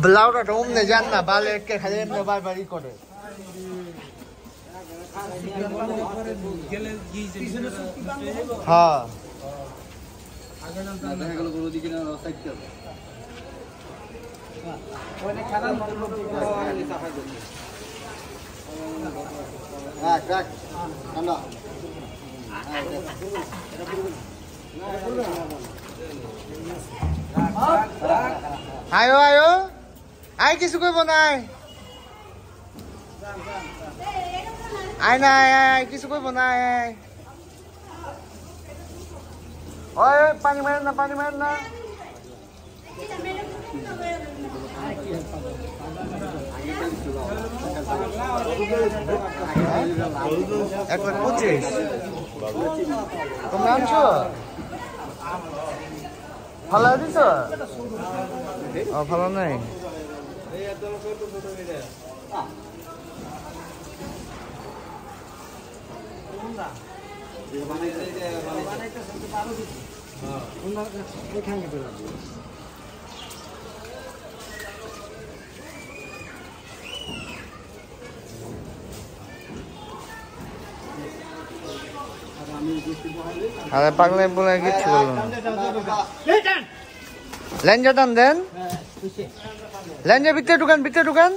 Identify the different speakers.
Speaker 1: ব্লাউটা অমনে যান না বালে একে খালি এমনি বারবারই করে হ্যাঁ আয়ো আয়ো আয় কিছু কইব নাই আয় না আয় কিছু কইব নাই ওই পানি মারেন না একবার 25 তোমরা আনছো ভালো দিছ ভালো নাই আরে পাগলে বলে কিছু বললো না লেঞ্জা টান দেন লেঞ্জা ভিতরে ঢুকান